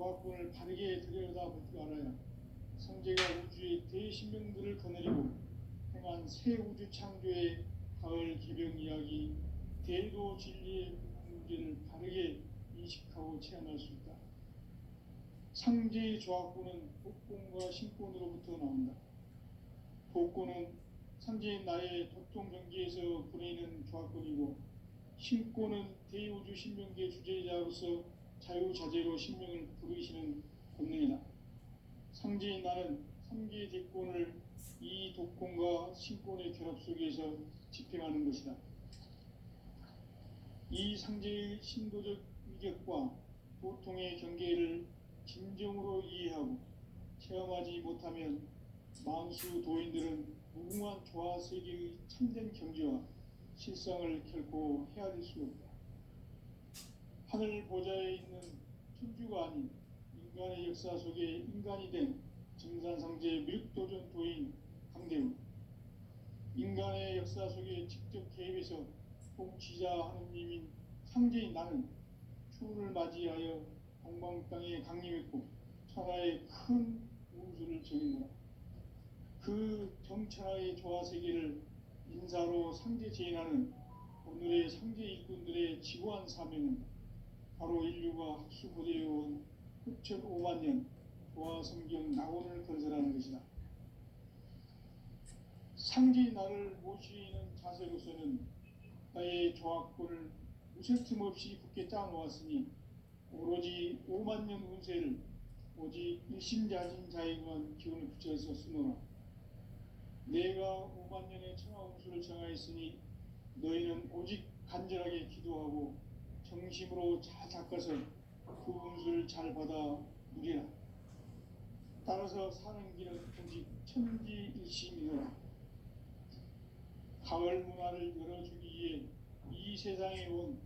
조합권을 바르게 들여다볼 줄 알아야 성제가 우주의 대신명들을 거느리고 행한 새 우주 창조의 가을 개벽 이야기, 대도 진리의 문제를 바르게 인식하고 체험할 수 있다. 상제의 조합권은 복권과 신권으로부터 나온다. 복권은 상제인 나의 도통 경계에서 부리는 조합권이고, 신권은 대우주 신명계 주제자로서 자유자재로 신명을 부르시는 권능이다. 상제인 나는 3개의 대권을 이 독권과 신권의 결합 속에서 집행하는 것이다. 이 상제의 신도적 위격과 보통의 경계를 진정으로 이해하고 체험하지 못하면 만수 도인들은 무궁한 조화세계의 참된 경지와 실상을 결코 헤아릴 수 없다. 하늘 보좌에 있는 천주가 아닌 인간의 역사 속에 인간이 된 증산상제 미륵도전 도인 강대우, 인간의 역사 속에 직접 개입해서 통치자 하느님인 상제인 나는 추운을 맞이하여 동방 땅에 강림했고 천하의 큰 우주를 정했노라. 그 정천하의 조화세계를 인사로 상제 제인하는 오늘의 상제 일꾼들의 지고한 사명은 바로 인류가 학수고대해온 흡천 5만 년 조화성경 낙원을 건설하는 것이다. 상제인 나를 모시는 자세로서는 나의 조합권을 무슨 틈 없이 굳게 짜놓았으니 오로지 5만 년 운세를 오직 일심자진 자에게만 기운을 붙여서 쓰노라. 내가 5만 년의 천하 운수를 정하였으니 너희는 오직 간절하게 기도하고 정심으로 잘 닦아서 그 운수를 잘 받아 누리라. 따라서 사는 길은 오직 천지일심이노라. 가을 문화를 열어주기 위해 이 세상에 온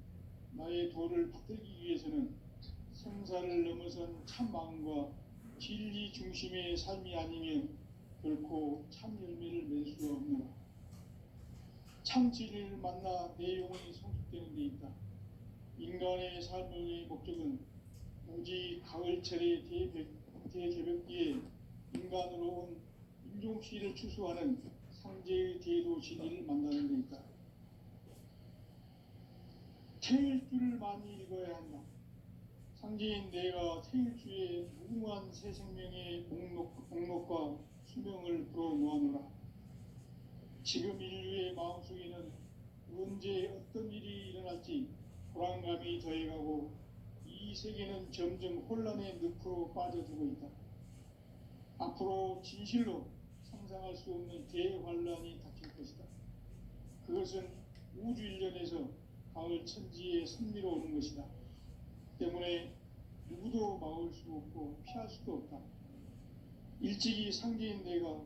나의 도를 받들기 위해서는 생사를 넘어선 참 마음과 진리 중심의 삶이 아니면 결코 참 열매를 맺을 수 없노라. 참 진리를 만나 내 영혼이 성숙되는 데 있다. 인간의 삶의 목적은 오직 가을철의 대개벽기에 인간으로 온 인종시를 추수하는 상제의 대도 진리를 만나는 데 있다. 태일주를 많이 읽어야 한다. 상제인 내가 태일주의 무궁한 새 생명의 목록과 수명을 불어놓아노라. 지금 인류의 마음속에는 언제 어떤 일이 일어날지 불안감이 더해가고 이 세계는 점점 혼란의 늪으로 빠져들고 있다. 앞으로 진실로 상상할 수 없는 대환란이 닥칠 것이다. 그것은 우주 일련에서 가을 천지의 섭리로 오는 것이다. 때문에 누구도 막을 수 없고 피할 수도 없다. 일찍이 상제인 내가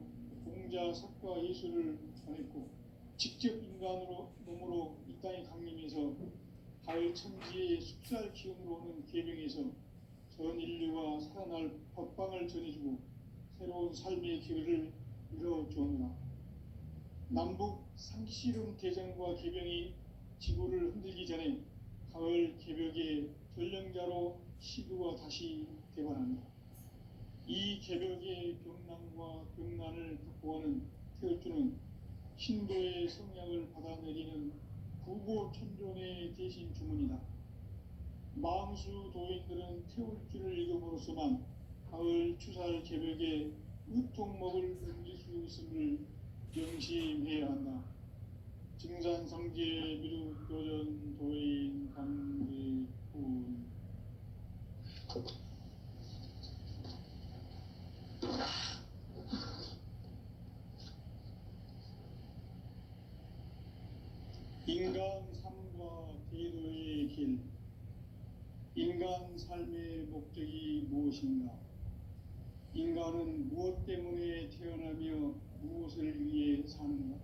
공자, 석가, 예술을 전했고 직접 인간으로 몸으로 이 땅에 강림해서 가을 천지의 숙살 기운으로 오는 계명에서 전 인류가 살아날 법방을 전해주고 새로운 삶의 기회를 이뤄주었노라. 남북 상씨름 대전과 개병이 지구를 흔들기 전에 가을 개벽의 전령자로 시구가 다시 대관한다. 이 개벽의 병난과 병난을 극복하는 태울주는 신도의 성량을 받아내리는 부고천존의 대신 주문이다. 망수 도인들은 태울주를 읽음으로써만 가을 추살 개벽의 의통목을 넘길 수 있음을 명심해야 한다. 증산상제 미륵도전 도인 강대훈. 인간 삶과 대도의 길. 인간 삶의 목적이 무엇인가? 인간은 무엇 때문에 태어나며 무엇을 위해 사는가?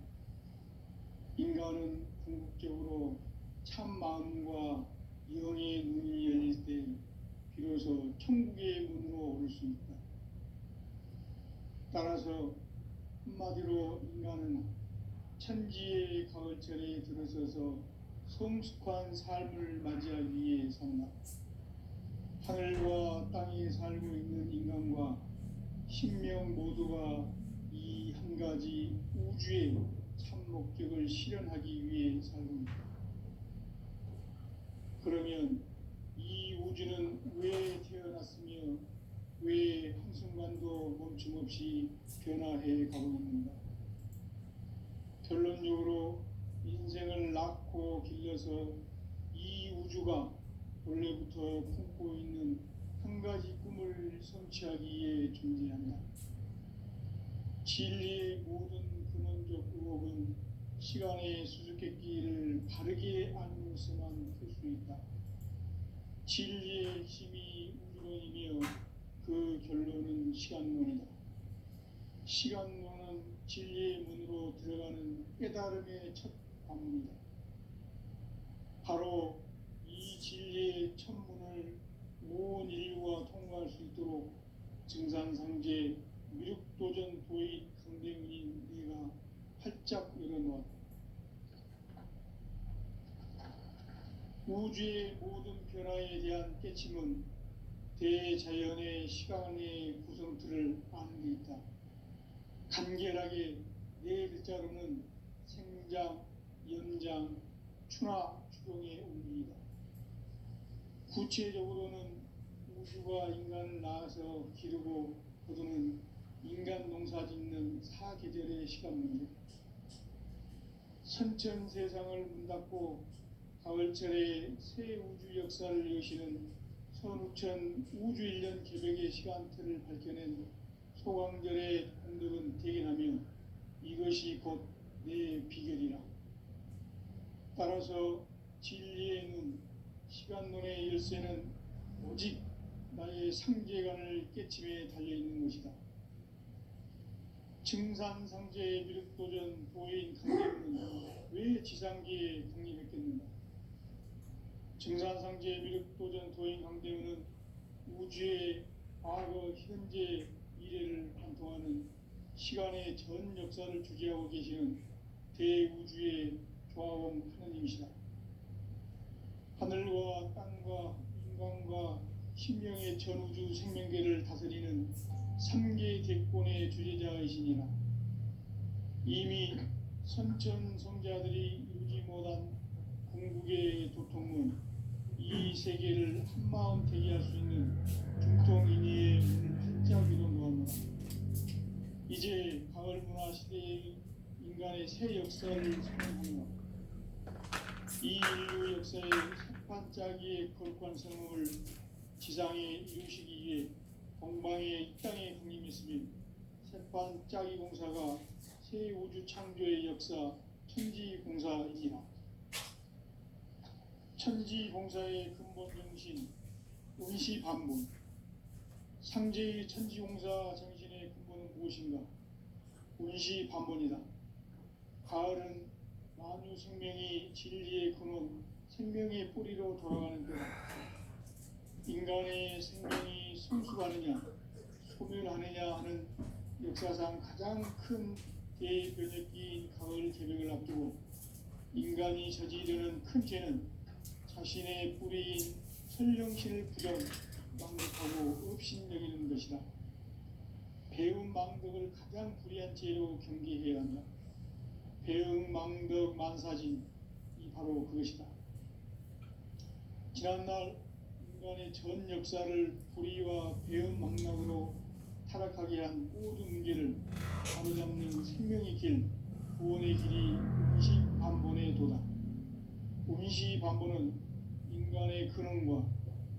인간은 궁극적으로 참 마음과 영의 눈이 열릴 때 비로소 천국의 문으로 오를 수 있다. 따라서 한마디로 인간은 천지의 가을철에 들어서서 성숙한 삶을 맞이하기 위해 산다. 하늘과 땅의 삶 살고 있는 인간과 신명 모두가 이 한 가지 우주의 참 목적을 실현하기 위해 살고 있다. 그러면 이 우주는 왜 태어났으며 왜 한순간도 멈춤없이 변화해 가고 있는가? 결론적으로 인생을 낳고 길러서 이 우주가 원래부터 품고 있는 한 가지 꿈을 성취하기 위해 존재한다. 진리의 모든 근원적 의혹은 시간의 수수께끼를 바르게 알므로서만 풀 수 있다. 진리의 핵심이 우주론이며 그 결론은 시간론이다. 시간론은 진리의 문으로 들어가는 깨달음의 첫 관문이다. 바로 이 진리의 첫 문을 온 인류가 통과할 수 있도록 증산상제 미륵도전 도의 강대문인 네가 활짝 열어놓았다. 우주의 모든 변화에 대한 깨침은 대자연의 시간의 구성틀을 아는 데 있다. 간결하게 네 글자로는 생장, 연장, 추나 추동의 원리이다. 구체적으로는 우주가 인간을 낳아서 기르고 거두는 인간 농사 짓는 사계절의 시간 문제, 선천 세상을 문 닫고 가을철에 새 우주 역사를 여시는 선우천 우주 1년 개벽의 시간틀을 밝혀낸 소강절의 공덕은 대견하며 이것이 곧 내 비결이라. 따라서 진리의 눈, 시간론의 열쇠는 오직 나의 상제관을 깨침에 달려있는 것이다. 증산상제의 미륵도전 도인 강대문은 왜 지상계에 강림했겠는가? 증산상제의 미륵도전 도인 강대문은 우주의 과거, 현재, 미래를 관통하는 시간의 전 역사를 주재하고 계시는 대우주의 조화원 하느님이시다. 하늘과 땅과 인간과 신명의 전우주 생명계를 다스리는 3계 대권의 주제자이시니라. 이미 선천 성자들이 이루지 못한 궁극의 도통문, 이 세계를 한마음 대기할 수 있는 중통인의의 문을 활짝 열어놓았노라. 이제 가을 문화 시대의 인간의 새 역사를 선언하노라. 이 인류 역사의 색반짝이의 거룩한 성공을 지상에 이루시기 위해 동방의 이 땅에 강림했으며 색반짝이 공사가 새 우주 창조의 역사 천지공사이니라. 천지공사의 근본 정신 운시반본, 상제의 천지공사 정신의 근본은 무엇인가? 운시반본이다. 가을은 만유 생명이 진리의 근원, 생명의 뿌리로 돌아가는 때다. 인간의 생명이 성숙하느냐, 소멸하느냐 하는 역사상 가장 큰 대변혁기인 가을 개벽을 앞두고 인간이 저지르는 큰 죄는 자신의 뿌리인 설령신을 부정, 망덕하고 업신여기는 것이다. 배운 망덕을 가장 불의한 죄로 경계해야 한다. 배응 망덕 만사진, 이 바로 그것이다. 지난날 인간의 전 역사를 불의와 배응 망락으로 타락하게 한 모든 문제를 바로잡는 생명의 길, 구원의 길이 운시반본의 도다. 운시반본은 인간의 근원과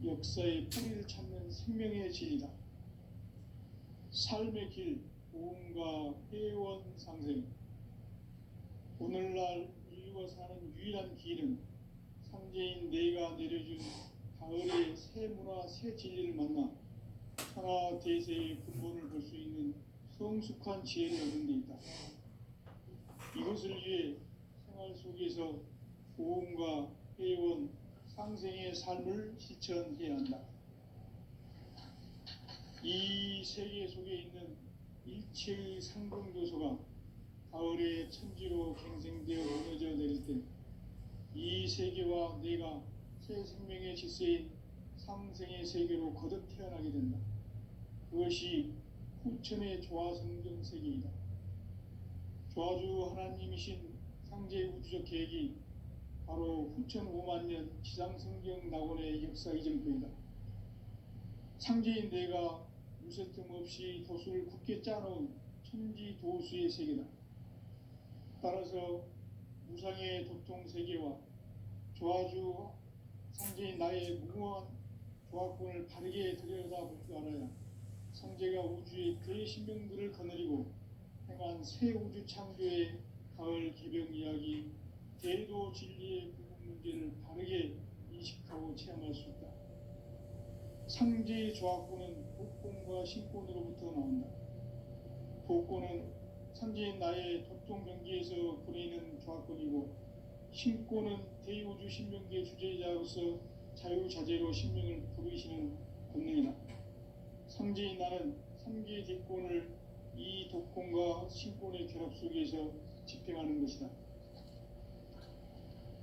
역사의 뿌리를 찾는 생명의 진리다. 삶의 길, 보험과 회원 상생. 오늘날 인류가 사는 유일한 길은 상제인 내가 내려준 가을의 새 문화, 새 진리를 만나 천하 대세의 근본을 볼 수 있는 성숙한 지혜를 얻는 데 있다. 이것을 위해 생활 속에서 보험과 회원, 상생의 삶을 실천해야 한다. 이 세계 속에 있는 일체의 상공조소가 가을의 천지로 갱생되어 무너져 내릴 때 이 세계와 내가 새 생명의 질서인 상생의 세계로 거듭 태어나게 된다. 그것이 후천의 조화성경 세계이다. 조화주 하나님이신 상제 우주적 계획이 바로 후천 5만 년 지상성경 낙원의 역사 이정표이다. 상제인 내가 무쇠 틈 없이 도수를 굳게 짜놓은 천지 도수의 세계다. 따라서 무상의 도통 세계와 조화주 상제인 나의 무궁한 조화권을 바르게 들여다볼 줄 알아야 상제가 우주의 그의 신명들을 거느리고 행한 새 우주 창조의 가을 개벽 이야기, 대도 진리의 구분 문제를 바르게 인식하고 체험할 수 있다. 상제의 조화권은 복권과 신권으로부터 나온다. 복권은 상제인 나의 도통 경계에서 보내는 조화권이고, 신권은 대우주 신명기의 주제자로서 자유자재로 신명을 부르시는 본능이다. 상제인 나는 3개의 대권을 이 독권과 신권의 결합 속에서 집행하는 것이다.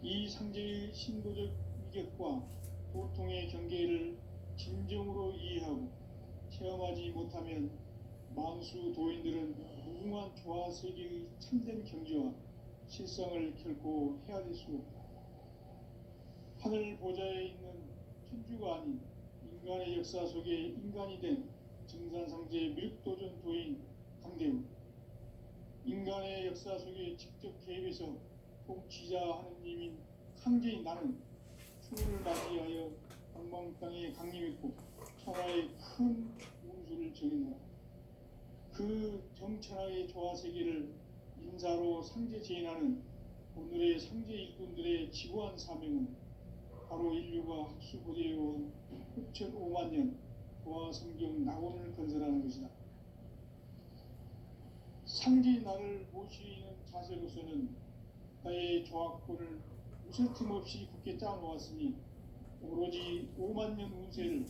이 상제의 신도적 위격과 도통의 경계를 진정으로 이해하고 체험하지 못하면 만수 도인들은 무궁한 조화 세계의 참된 경지와 실상을 결코 헤아릴 수 없다. 하늘 보좌에 있는 천주가 아닌 인간의 역사 속에 인간이 된 증산상제 밀도전 도인 강대우, 인간의 역사 속에 직접 개입해서 통치자 하느님인 상제인 나는 추후를 맞이하여 방방땅에 강림했고 천하의 큰 운수를 정했노라. 그 정천하의 조화세계를 인사로 상제 제인하는 오늘의 상제 일꾼들의 지구한 사명은 바로 인류가 학수고대해온 후천 5만 년 조화성경 낙원을 건설하는 것이다. 상제인 나를 모시는 자세로서는 나의 조화권을 무쇠틈 없이 굳게 짜놓았으니 오로지 5만 년 운세를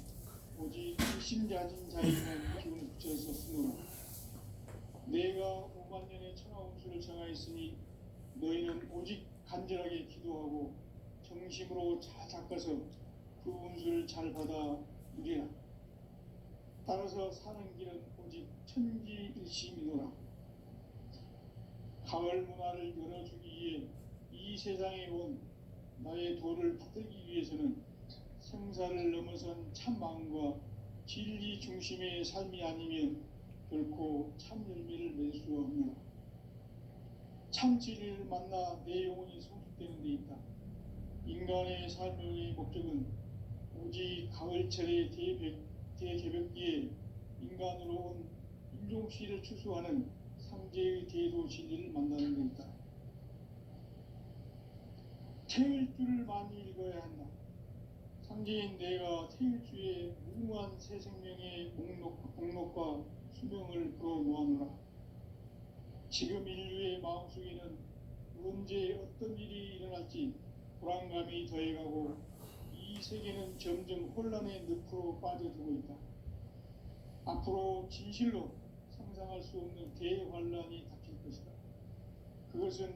오직 일심자진 자에게만 기운을 붙여서 쓰노라. 내가 5만 년의 천하 운수를 정하였으니 너희는 오직 간절하게 기도하고 정심으로 잘 닦아서 그 운수를 잘 받아 누리라. 따라서 사는 길은 오직 천지일심이노라. 가을 문화를 열어주기 위해 이 세상에 온 나의 도를 받들기 위해서는 생사를 넘어선 참 마음과 진리 중심의 삶이 아니면 결코 참 열매를 맺을 수 없노라. 참 진리를 만나 내 영혼이 성숙되는 데 있다. 인간의 삶의 목적은 오직 가을철의 대개벽기에 인간으로 온 인종시를 추수하는 상제의 대도 진리를 만나는 데 있다. 태일주를 많이 읽어야 한다. 상제인 내가 태일주의 무궁한 새 생명의 목록과 수명을 풀어 놓아노라. 지금 인류의 마음속에는 언제 어떤 일이 일어날지 불안감이 더해가고 이 세계는 점점 혼란의 늪으로 빠져들고 있다. 앞으로 진실로 상상할 수 없는 대환란이 닥칠 것이다. 그것은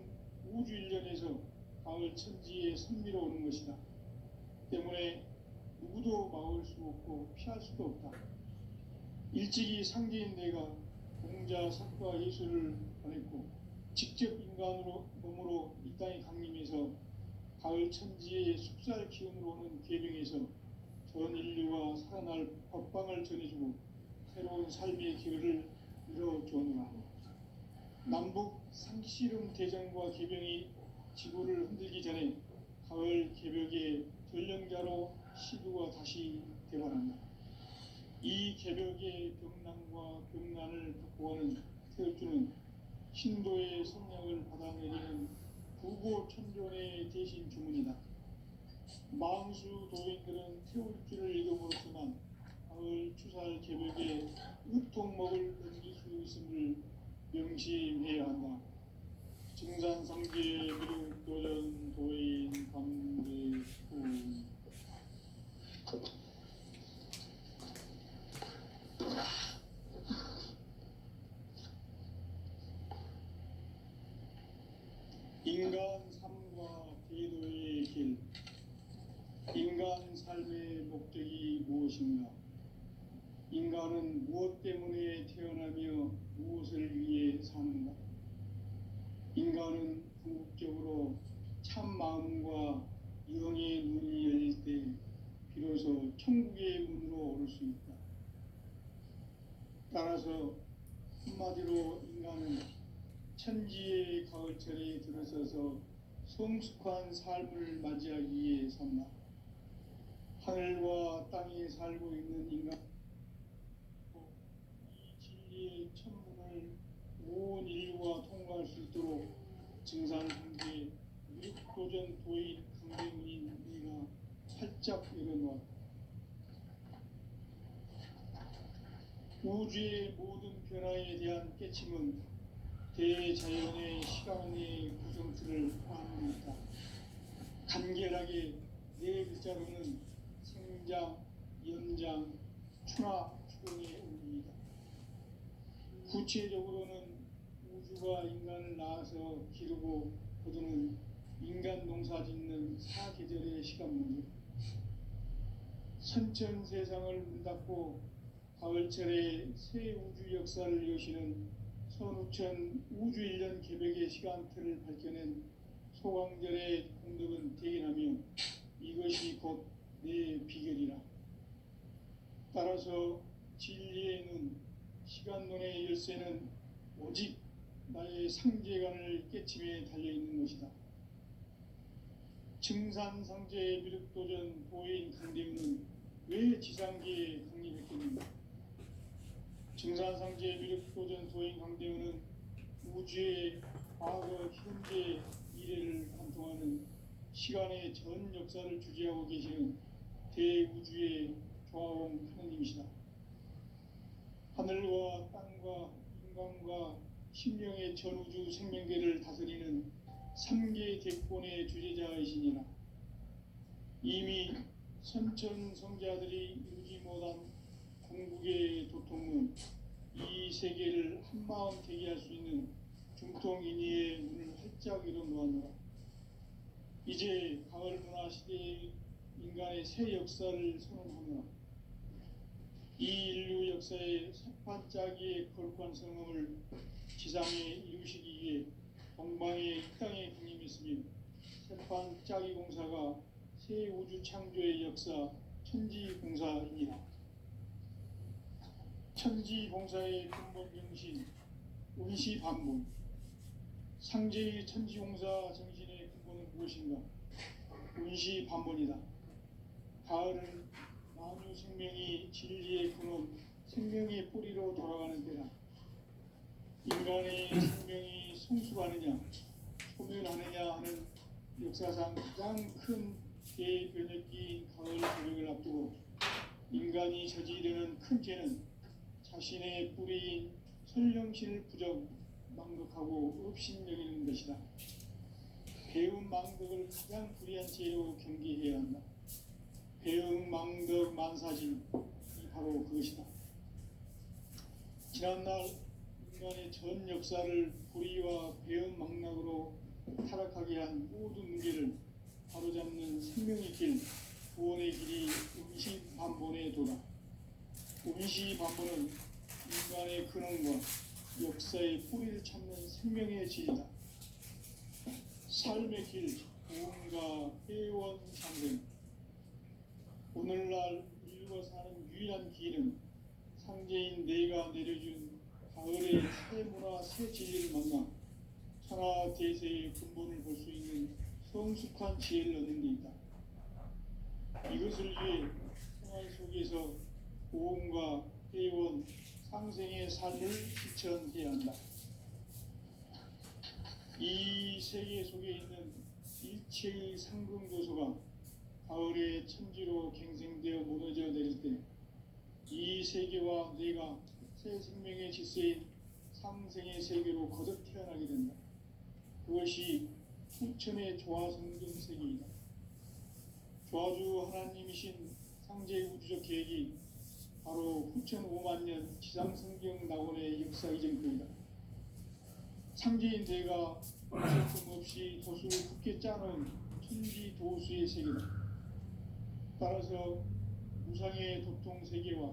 우주 일련에서 가을 천지에 선미로 오는 것이다. 때문에 누구도 막을 수 없고 피할 수도 없다. 일찍이 상제인 내가 공자, 석과 예수를 보냈고 직접 인간으로 몸으로 이 땅에 강림해서 가을 천지의 숙살 기운으로 오는 계병에서 전 인류가 살아날 법방을 전해주고 새로운 삶의 기회를 이뤄주노라. 남북 상씨름 대전과 계병이 지구를 흔들기 전에 가을 개벽의 전령자로 시두가 다시 대발한다. 이 개벽의 병난과 병난을 극복하는 태엽주는 신도의 성령을 받아내리는 부고천존의 대신 주문이다. 망수 도인들은 태울주를 읽어보았지만 가을 추살 개벽에 으통먹을 넘길 수 있음을 명심해야 한다. 증산상계 미륵도전 도인 감대후 인간 삶과 대도의 길. 인간 삶의 목적이 무엇인가? 인간은 무엇 때문에 태어나며 무엇을 위해 사는가? 인간은 궁극적으로 참 마음과 영의 눈이 열릴 때 비로소 천국의 문으로 오를 수 있다. 따라서 한마디로 인간은 천지의 가을철에 들어서서 성숙한 삶을 맞이하기 위해 산다. 하늘과 땅에 살고 있는 인간, 이 진리의 천문을 온 인류가 통과할 수 있도록 증산상계 육도전 도인 강대문인 네가 활짝 열어놓았다. 우주의 모든 변화에 대한 깨침은 대자연의 시간의 구성틀을 포함합니다. 간결하게 네 글자로는 생장, 연장, 추나 추동의 의미이다. 구체적으로는 우주가 인간을 낳아서 기르고 거두는 인간 농사 짓는 사계절의 시간 문제, 선천 세상을 문 닫고 가을철에 새 우주 역사를 여시는 선우천 우주 1년 개벽의 시간틀을 밝혀낸 소강절의 공덕은 대견하며 이것이 곧 내 비결이라. 따라서 진리의 눈, 시간론의 열쇠는 오직 나의 상제관을 깨침에 달려있는 것이다. 증산상제의 미륵도전 보혜인 강대문은 왜 지상계에 강림했겠는가? 증산상제의 미륵도전 도인 강대문은 우주의 과거, 현재, 미래를 관통하는 시간의 전 역사를 주재하고 계시는 대우주의 조화원 하느님이시다. 하늘과 땅과 인간과 신명의 전우주 생명계를 다스리는 3개 대권의 주제자이시니라. 이미 선천 성자들이 이루지 못한 궁극의 도통은 이 세계를 한마음 되게 할 수 있는 중통인의의 문을 활짝 열어놓았노라. 이제 가을 문화 시대의 인간의 새 역사를 선언하노라. 이 인류 역사의 새판짜기의 거룩한 성음을 지상에 이루시기 위해 동방의 이 땅에 강림했으며 새판짜기 공사가 새 우주 창조의 역사 천지공사입니다. 천지공사의 근본 정신 운시반본, 상제의 천지공사 정신의 근본은 무엇인가? 운시반본이다. 가을은 만유 생명이 진리의 근원, 생명의 뿌리로 돌아가는 때다. 인간의 생명이 성숙하느냐, 소멸하느냐 하는 역사상 가장 큰 대변혁기인 가을 개벽을 앞두고 인간이 저지르는 큰 죄는 자신의 뿌리인 선령신을 망덕하고 업신여기는 것이다. 배운 망덕을 가장 불의한 죄로 경계해야 한다. 배응 망덕 만사진이 바로 그것이다. 지난날 인간의 전 역사를 불의와 배응 망락으로 타락하게 한 모든 문제를 바로잡는 생명의 길, 구원의 길이 운시반본의 도다. 운시반본은 인간의 근원과 역사의 뿌리를 찾는 생명의 질이다. 삶의 길, 구원과 회원 상생. 오늘날 인류가 사는 유일한 길은 상제인 내가 내려준 가을의 새 문화, 새 진리를 만나 천하 대세의 근본을 볼 수 있는 성숙한 지혜를 얻는 데 있다. 이것을 위해 생활 속에서 고음과 회원, 상생의 삶을 실천해야 한다. 이 세계 속에 있는 일체의 상승조소가 가을의 천지로 갱생되어 무너져 내릴 때 이 세계와 내가 새 생명의 질서인 상생의 세계로 거듭 태어나게 된다. 그것이 후천의 조화성경 세계이다. 조화주 하나님이신 상제의 우주적 계획이 바로 후천 5만 년 지상성경 낙원의 역사 이전표이다. 상제인 내가 어설픔 없이 도수를 굳게 짜놓은 천지 도수의 세계다. 따라서 무상의 도통 세계와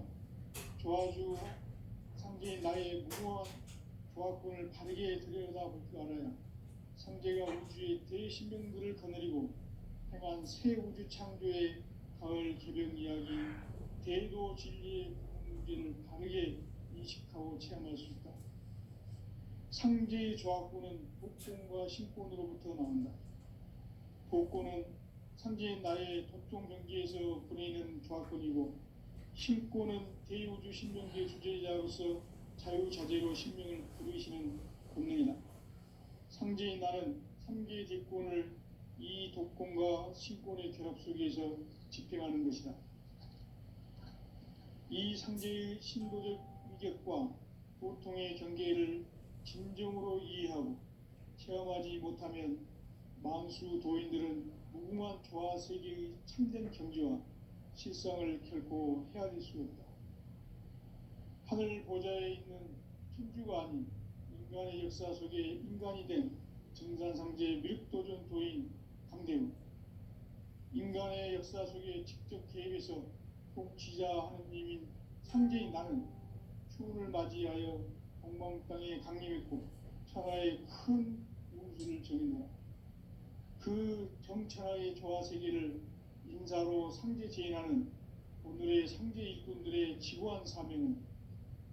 조화주 상제인 나의 무모한 조합권을 바르게 들여다볼 줄 알아야 상제가 우주의 대신명들을 거느리고 행한 새 우주 창조의 가을 개병 이야기, 대도 진리의 문제를 바르게 인식하고 체험할 수 있다. 상제의 조합권은 복권과 신권으로부터 나온다. 복권은 상제인 나의 도통 경계에서 보내는 조합권이고, 신권은 대우주 신명계 주제자로서 자유자재로 신명을 부르시는 본능이다. 상제인 나는 3개의 대권을 이 독권과 신권의 결합 속에서 집행하는 것이다. 이 상제의 신도적 위격과 보통의 경계를 진정으로 이해하고 체험하지 못하면 만수 도인들은 무궁한 조화 세계의 참된 경지와 실상을 결코 헤아릴 수 없다. 하늘 보좌에 있는 천주가 아닌 인간의 역사 속에 인간이 된 증산상제 미륵도전 도인 강대우, 인간의 역사 속에 직접 개입해서 통치자 하느님인 상제인 나는 추운을 맞이하여 동방 땅에 강림했고 천하의 큰 운수를 정했노라. 그 정천하의 조화 세계를 인사로 상제 제인하는 오늘의 상제 일꾼들의 지고한 사명은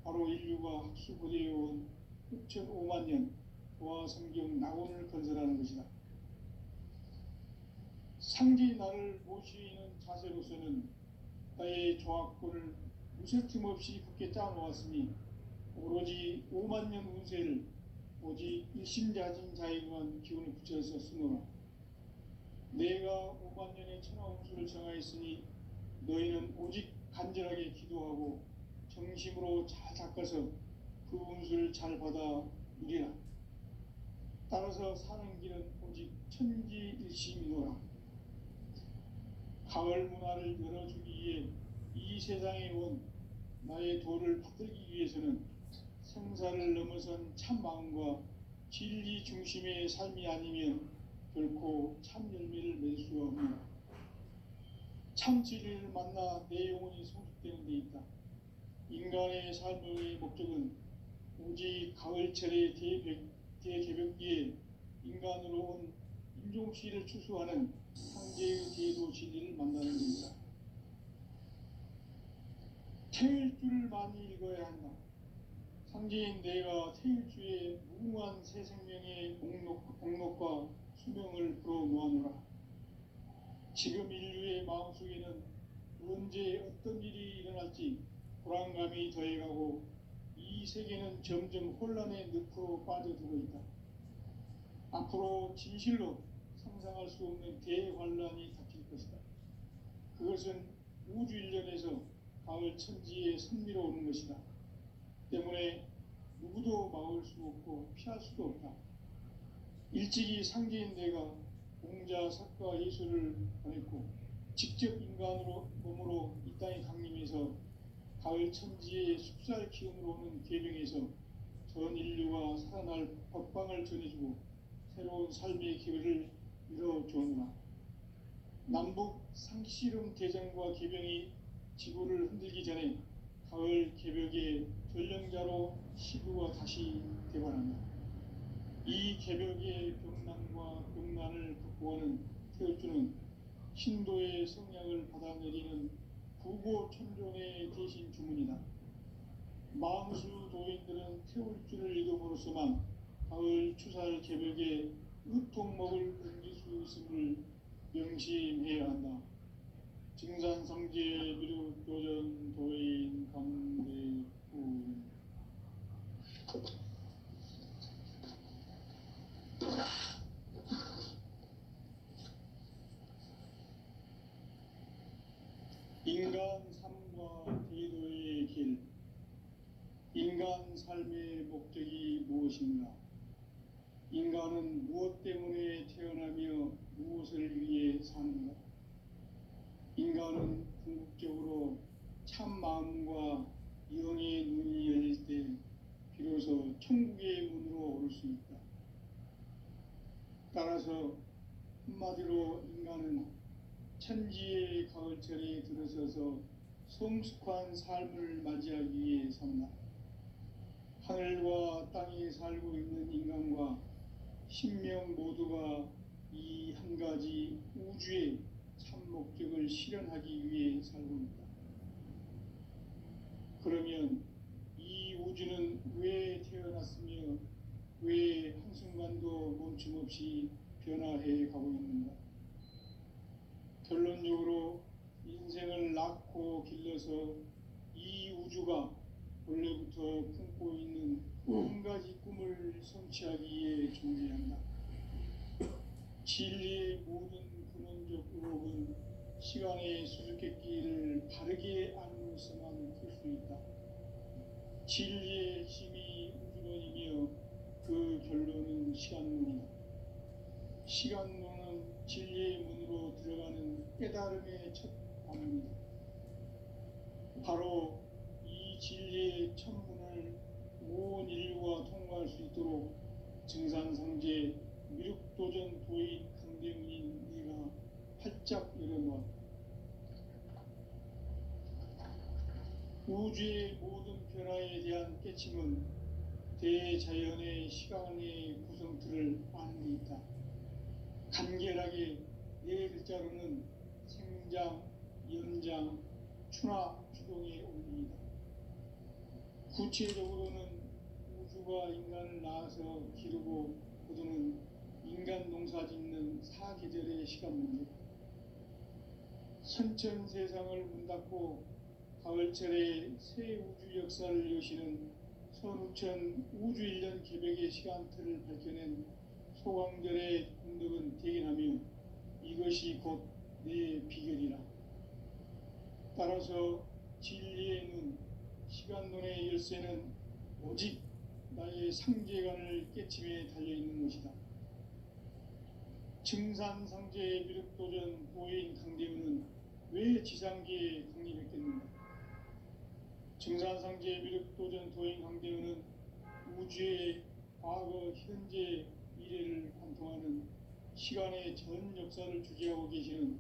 바로 인류가 학수고대해온 6,500만 년 조화 성경 낙원을 건설하는 것이다. 상제인 나를 모시는 자세로서는 나의 조합권을 무쇠틈 없이 굳게 짜놓았으니 오로지 5만 년 운세를 오직 일심자진 자에게만 기운을 붙여서 쓰노라. 내가 5만 년의 천하 운수를 정하였으니 너희는 오직 간절하게 기도하고 정심으로 잘 닦아서 그 운수를 잘 받아 누리라. 따라서 사는 길은 오직 천지일심이노라. 가을 문화를 열어주기 위해 이 세상에 온 나의 도를 받들기 위해서는 생사를 넘어선 참 마음과 진리 중심의 삶이 아니면 결코 참 열매를 맺을 수 없노라. 참 진리를 만나 내 영혼이 성숙되는 데 있다. 인간의 삶의 목적은 오직 가을철의 대개벽기에 인간으로 온 인종시를 추수하는 상제의 대도 진리를 만나는 것이다. 태일주를 많이 읽어야 한다. 상제인 내가 태일주의 무궁한 새 생명의 공록과 수명을 불어모아노라. 지금 인류의 마음속에는 언제 어떤 일이 일어날지 불안감이 더해가고 이 세계는 점점 혼란의 늪으로 빠져들고 있다. 앞으로 진실로 상상할 수 없는 대환란이 닥칠 것이다. 그것은 우주 일련에서 가을 천지의 선미로 오는 것이다. 때문에 누구도 막을 수 없고 피할 수도 없다. 일찍이 상제인 내가 공자, 석가, 예수를 보냈고 직접 인간으로 몸으로 이 땅에 강림해서 가을 천지의 숲살 기운으로 오는 계명에서 전 인류가 살아날 법방을 전해주고 새로운 삶의 기회를 이뤄주었노라. 남북 상씨름 대전과 개병이 지구를 흔들기 전에 가을 개벽의 전령자로 시구가 다시 되관한다. 이 개벽의 병난과 병난을 극복하는 태울주는 신도의 성량을 받아내리는 구고천존의 대신 주문이다. 망수 도인들은 태울주를 읽음으로써만 가을 추살 개벽에 의통목을 옮길 수 있음을 명심해야 한다. 증산성제 미륵도전 도인 강대우. 인간 삶과 대도의 길. 인간 삶의 목적이 무엇인가? 인간은 무엇 때문에 태어나며 무엇을 위해 사는가? 인간은 궁극적으로 참 마음과 영의 눈이 열릴 때 비로소 천국의 문으로 오를 수 있다. 따라서 한마디로 인간은 천지의 가을철에 들어서서 성숙한 삶을 맞이하기 산다. 하늘과 땅에 살고 있는 인간과 신명 모두가 이 한 가지 우주의 참 목적을 실현하기 위해 살고 있다. 그러면 이 우주는 왜 태어났으며 왜 한순간도 멈춤없이 변화해 가고 있는가? 결론적으로 인생을 낳고 길러서 이 우주가 원래부터 품고 있는 한 가지 꿈을 성취하기 위해 존재한다. 진리의 모든 근원적 의혹은 시간의 수수께끼를 바르게 알므로서만 풀 수 있다. 진리의 핵심이 우주론이며 그 결론은 시간론이다. 시간론은 진리의 문으로 들어가는 깨달음의 첫 방문이다. 바로 이 진리의 첫 문을 온 인류가 통과할 수 있도록 증산상제 미륵도전 도인 강대문인 네가 활짝 열어놓았다. 우주의 모든 변화에 대한 깨침은 대자연의 시간의 구성틀을 아는 데 있다. 간결하게 네 글자로는 생장, 연장, 추나 추동의 원리이다. 구체적으로는 우주가 인간을 낳아서 기르고 거두는 인간 농사 짓는 사계절의 시간 문제다. 선천 세상을 문 닫고 가을철에 새 우주 역사를 여시는 선우천 우주 1년 개백의 시간틀을 밝혀낸 소강절의 공덕은 대견하며 이것이 곧 내 비결이라. 따라서 진리의 눈, 시간론의 열쇠는 오직 나의 상제관을 깨침에 달려있는 것이다. 증산상제의 미륵도전 보혜인 강대우는 왜 지상계에 강림했겠는가? 증산상제의 미륵도전 도인 강대우는 우주의 과거, 현재, 미래를 관통하는 시간의 전 역사를 주재하고 계시는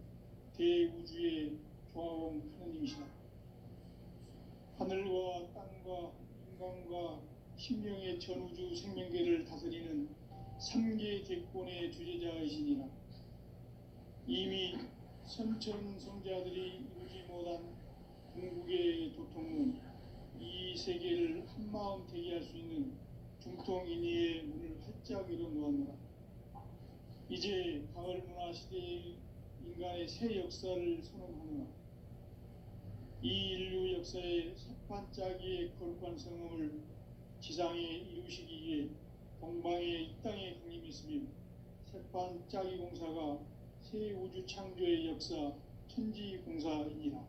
대우주의 조화원 하느님이시다. 하늘과 땅과 인간과 신명의 전우주 생명계를 다스리는 3계 객본의 주제자이시니라. 이미 선천성자들이 이루지 못한 궁극의 도통은 이 세계를 한마음 되게 할 수 있는 중통인의의 문을 활짝 열어놓았노라. 이제 가을 문화 시대의 인간의 새 역사를 선언하노라. 이 인류 역사의 석반짜기의 거룩한 성음을 지상에 이루시기 위해 동방에 이 땅에 강림했으며 색반짜기 공사가 새 우주 창조의 역사 천지공사이니라.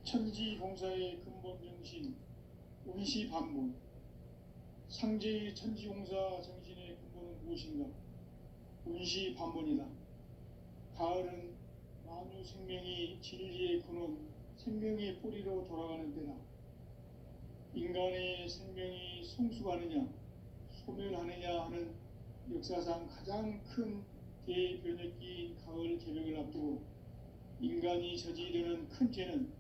천지공사의 근본 정신 운시반본. 상제의 천지공사 정신의 근본은 무엇인가? 운시반본이다. 가을은 만유 생명이 진리의 근원, 생명의 뿌리로 돌아가는 때다. 인간의 생명이 성숙하느냐, 소멸하느냐 하는 역사상 가장 큰 대변혁기인 가을 개벽을 앞두고 인간이 저지르는 큰 죄는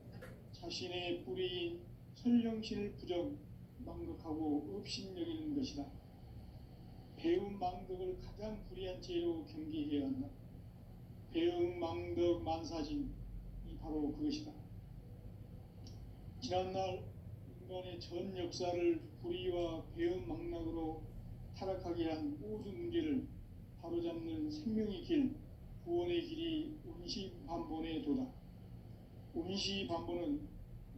자신의 뿌리인 설령신을 부정, 망덕하고 업신여기는 것이다. 배움 망덕을 가장 불의한 죄로 경계해야 한다. 배움 망덕 만사진이 바로 그것이다. 지난날 인간의 전 역사를 불의와 배움 망락으로 타락하게 한 모든 문제를 바로잡는 생명의 길, 구원의 길이 운시반본의 도다. 운시반본은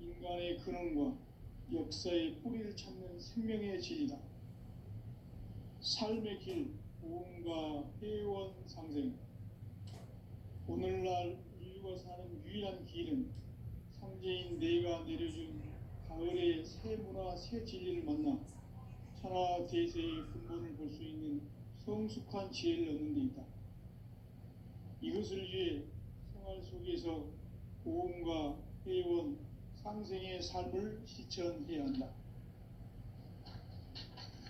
인간의 근원과 역사의 뿌리를 찾는 생명의 진리다. 삶의 길, 보험과 회원 상생. 오늘날 인류가 사는 유일한 길은 상제인 내가 내려준 가을의 새 문화, 새 진리를 만나 천하 대세의 근본을 볼 수 있는 성숙한 지혜를 얻는 데 있다. 이것을 위해 생활 속에서 보험과 회원, 상생의 삶을 실천해야 한다.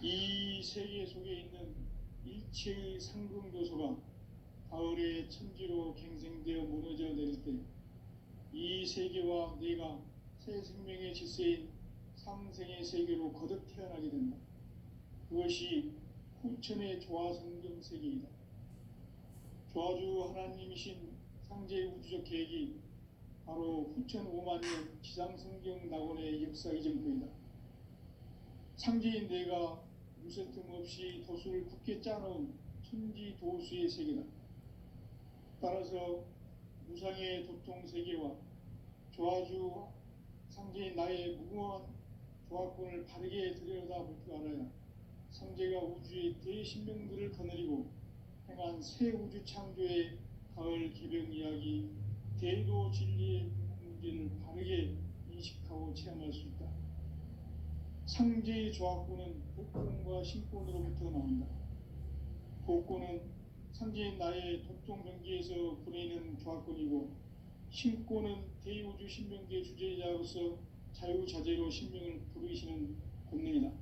이 세계 속에 있는 일체의 상승조소가 가을의 천지로 갱생되어 무너져 내릴 때 이 세계와 내가 새 생명의 질서인 상생의 세계로 거듭 태어나게 된다. 그것이 후천의 조화 성경 세계이다. 조화주 하나님이신 상제 우주적 계획이 바로 후천 5만 년 지상성경 낙원의 역사 이전부이다. 상제인 내가 무쇠 틈 없이 도수를 굳게 짜놓은 천지 도수의 세계다. 따라서 무상의 도통 세계와 조화주 상제인 나의 무궁한 조화권을 바르게 들여다볼 줄 알아야 상제가 우주의 대신명들을 거느리고 행한 새 우주 창조의 가을 개병 이야기, 대도 진리의 문제를 바르게 인식하고 체험할 수 있다. 상제의 조화권은 복권과 신권으로부터 나온다. 복권은 상제인 나의 도통 경계에서 보내는 조화권이고, 신권은 대우주 신명계 주제자로서 자유자재로 신명을 부르시는 권능이다.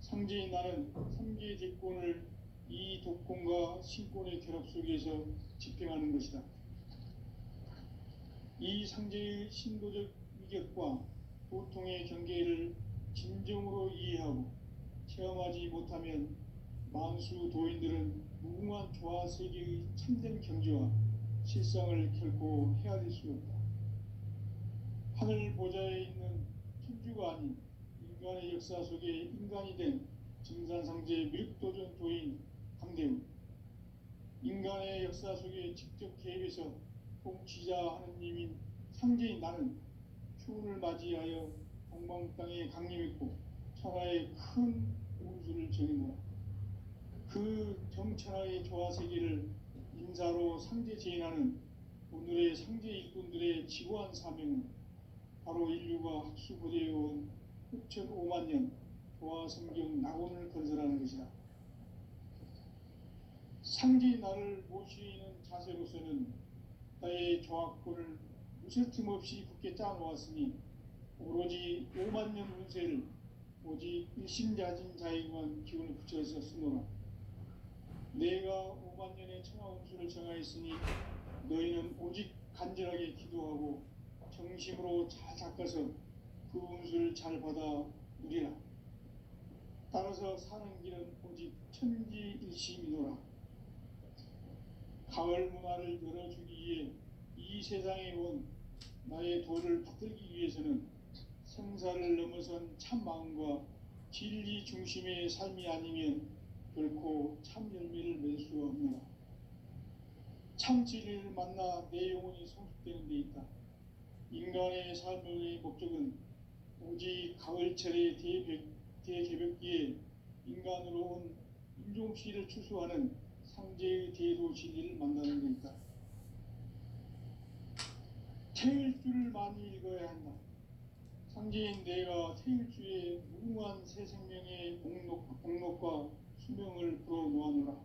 상제인 나는 3개의 대권을 이 독권과 신권의 결합 속에서 집행하는 것이다. 이 상제의 신도적 위격과 도통의 경계를 진정으로 이해하고 체험하지 못하면 만수 도인들은 무궁한 조화 세계의 참된 경지와 실상을 결코 헤아릴 수 없다. 하늘 보좌에 있는 천주가 아닌 인간의 역사 속에 인간이 된 증산상제 미륵도전 도인 강대우, 인간의 역사 속에 직접 개입해서 통치자 하느님인 상제인 나는 추운을 맞이하여 동방 땅에 강림했고 천하의 큰 운수를 정해놓아 그 정천하의 조화 세계를 인사로 상제 제인하는 오늘의 상제 일꾼들의 지고한 사명은 바로 인류가 학수고대해온 후천 5만 년 조화 성경 낙원을 건설하는 것이다. 상제인 나를 모시는 자세로서는 나의 조화권을 무쇠 틈 없이 굳게 짜놓았으니 오로지 5만 년 운세를 오직 일심자진 자에게만 기운을 붙여서 쓰노라. 내가 5만 년의 천하 운수를 정하였으니 너희는 오직 간절하게 기도하고 정심으로 잘 닦아서 그 운수를 잘 받아 누리라. 따라서 사는 길은 오직 천지일심이노라. 가을 문화를 열어주기 위해 이 세상에 온 나의 도를 붙들기 위해서는 생사를 넘어선 참 마음과 진리 중심의 삶이 아니면 결코 참 열매를 맺을 수 없노라. 참 진리를 만나 내 영혼이 성숙되는 데 있다. 인간의 삶의 목적은 오직 가을철의 대개벽기에 인간으로 온 인종씨를 추수하는 상제의 대도 진리를 만나는 데 있다. 태일주를 많이 읽어야 한다. 상제인 내가 태일주의 무궁한 새 생명의 목록과 수명을 불어놓아노라.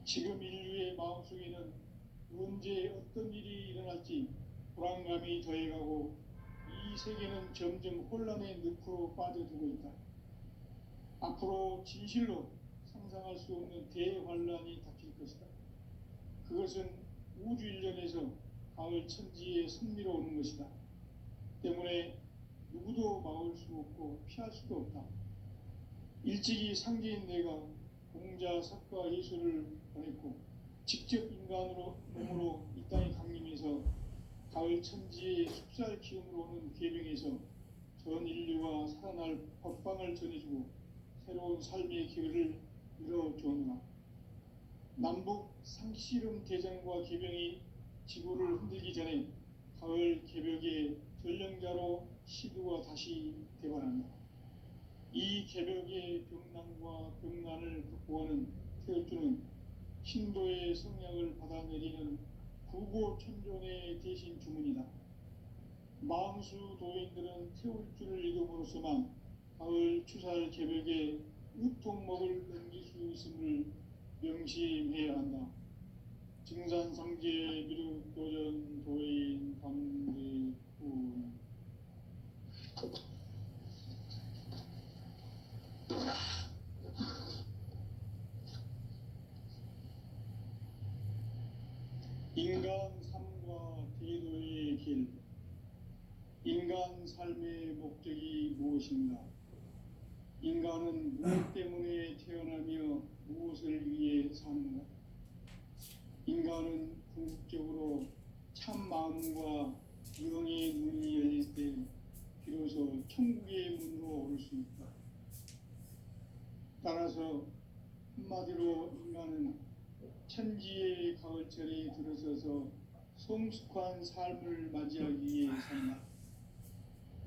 지금 인류의 마음속에는 언제 어떤 일이 일어날지 불안감이 더해가고 이 세계는 점점 혼란의 늪으로 빠져들고 있다. 앞으로 진실로 상상할 수 없는 대환란이 닥칠 것이다. 그것은 우주 일련에서 가을 천지의 섭리로 오는 것이다. 때문에 누구도 막을 수 없고 피할 수도 없다. 일찍이 상제인 내가 공자, 석가, 예수를 보냈고 직접 인간으로 몸으로 이 땅에 강림해서 가을 천지의 숲살 기운으로 오는 계명에서 전 인류가 살아날 법방을 전해주고 새로운 삶의 기회를 이뤄주었노라. 남북 상씨름 대전과 계병이 지구를 흔들기 전에 가을 개벽의 전령자로 시두가 다시 대발한다. 이 개벽의 병난과 병난을 극복하는 태울주는 신도의 성약을 받아내리는 구고천존의 대신 주문이다. 망수 도인들은 태울주를 읽음으로써만 가을 추살 개벽에 우통목을 넘길 수 있음을 명심해야 한다. 증산상제 미륵도전 도인 강대훈. 인간 삶과 대도의 길. 인간 인간 삶의 목적이 무엇인가? 인간은 무엇 때문에 태어나며 무엇을 위해 사는가? 인간은 궁극적으로 참 마음과 영의 눈이 열릴 때 비로소 천국의 문으로 오를 수 있다. 따라서 한마디로 인간은 천지의 가을철에 들어서서 성숙한 삶을 맞이하기 위해 산다.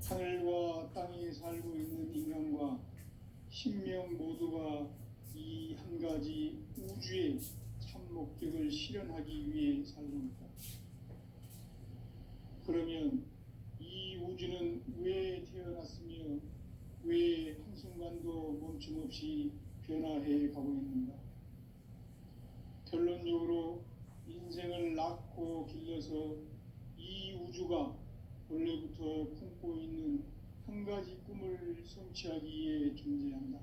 하늘과 땅에 살고 있는 인간과 신명 모두가 이 한 가지 우주의 참 목적을 실현하기 위해 살고 있다. 그러면 이 우주는 왜 태어났으며 왜 한순간도 멈춤없이 변화해 가고 있는가? 결론적으로 인생을 낳고 길러서 이 우주가 원래부터 품고 있는 한 가지 꿈을 성취하기 위해 존재한다.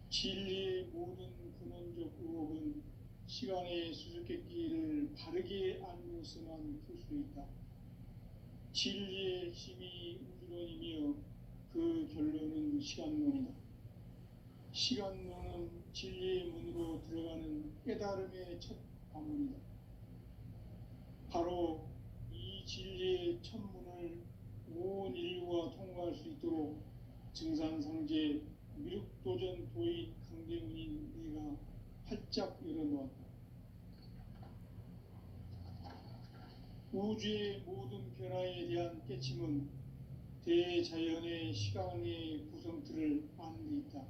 진리의 모든 근원적 의혹은 시간의 수수께끼를 바르게 알면서만 풀 수 있다. 진리의 핵심이 우주론이며 그 결론은 시간론이다. 시간론은 진리의 문으로 들어가는 깨달음의 첫 관문이다. 바로 이 진리의 첫 문을 온 인류가 통과할 수 있도록 증산상제 미륵도전 도인 강대문인 내가 활짝 열어놓았다. 우주의 모든 변화에 대한 깨침은 대자연의 시간의 구성틀을 아는 데 있다.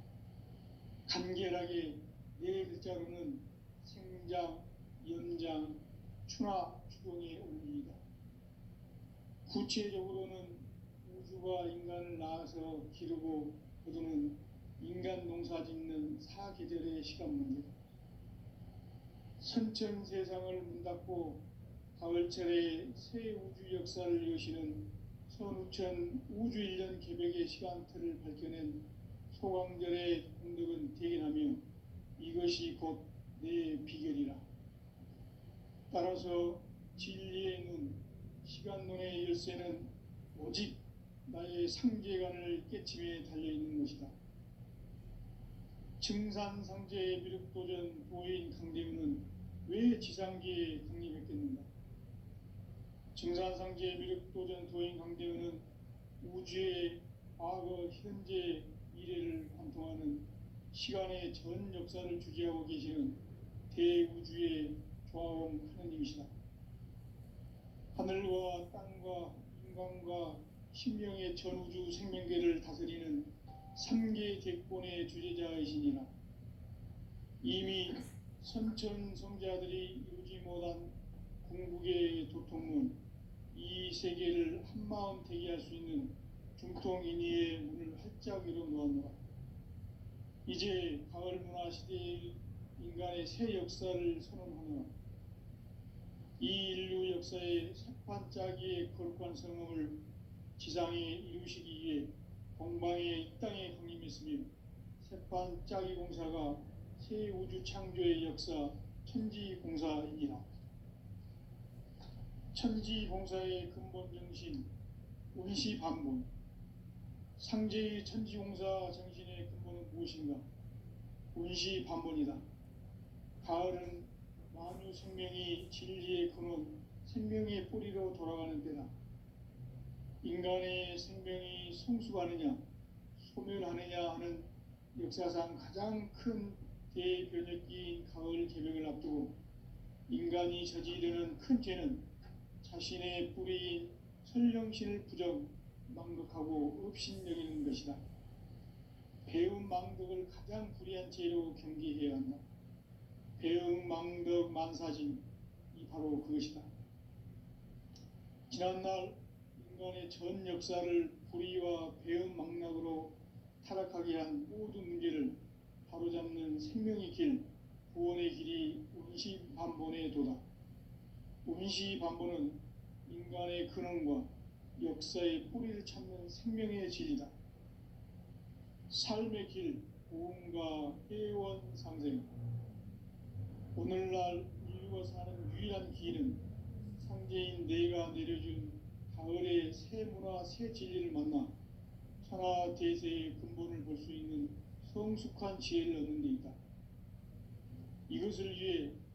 간결하게 네 글자로는 생장, 연장, 추나 추동의 원리이다. 구체적으로는 우주가 인간을 낳아서 기르고 거두는 인간 농사 짓는 사계절의 시간 문제다. 선천 세상을 문 닫고 가을철에 새 우주 역사를 여시는 선우천 우주 1년 개벽의 시간틀을 밝혀낸 소강절의 공덕은 대견하며 이것이 곧 내 비결이라. 따라서 진리의 눈, 시간론의 열쇠는 오직 나의 상계관을 깨침에 달려있는 것이다. 증산상제의 미륵도전 도인 강대문은 왜 지상계에 강림했겠는가? 증산상제의 미륵도전 도인 강대문은 우주의 과거, 현재, 미래를 관통하는 시간의 전 역사를 주재하고 계시는 대우주의 조화원 하느님이시다. 하늘과 땅과 인간과 신명의 전우주 생명계를 다스리는 3계 대권의 주재자이시니라. 이미 선천성자들이 이루지 못한 궁극의 도통문, 이 세계를 한마음 되게 할 수 있는 중통인의의 문을 활짝 열어놓았노라. 이제 가을 문화 시대의 인간의 새 역사를 선언하노라. 이 인류 역사의 새판짜기의 거룩한 성음을 지상에 이루시기 위해 동방의 이 땅에 강림했으며 새판짜기 공사가 새 우주 창조의 역사 천지공사이니라. 천지공사의 근본 정신 운시반본. 상제의 천지공사 정신의 근본은 무엇인가? 운시반본이다. 가을은 만유 생명이 진리의 근원, 생명의 뿌리로 돌아가는 때다. 인간의 생명이 성숙하느냐, 소멸하느냐 하는 역사상 가장 큰 대변혁기인 가을 개벽을 앞두고 인간이 저지르는 큰 죄는 자신의 뿌리인 설령신을 부정, 망극하고 업신여기는 것이다. 배움 망덕을 가장 불의한 죄로 경계해야 한다. 배움 망덕 만사진이 바로 그것이다. 지난날 인간의 전 역사를 불의와 배움 망락으로 타락하게 한 모든 문제를 바로잡는 생명의 길, 구원의 길이 운시반본의 도다. 운시반본은 인간의 근원과 역사의 뿌리를 찾는 생명의 진리다. 삶의 길, 고음과 해원상생. 오늘날 인류가 사는 유일한 길은 상제인 내가 내려준 가을의 새 문화, 새 진리를 만나 천하 대세의 근본을 볼 수 있는 성숙한 지혜를 얻는 데 있다. 이것을 위해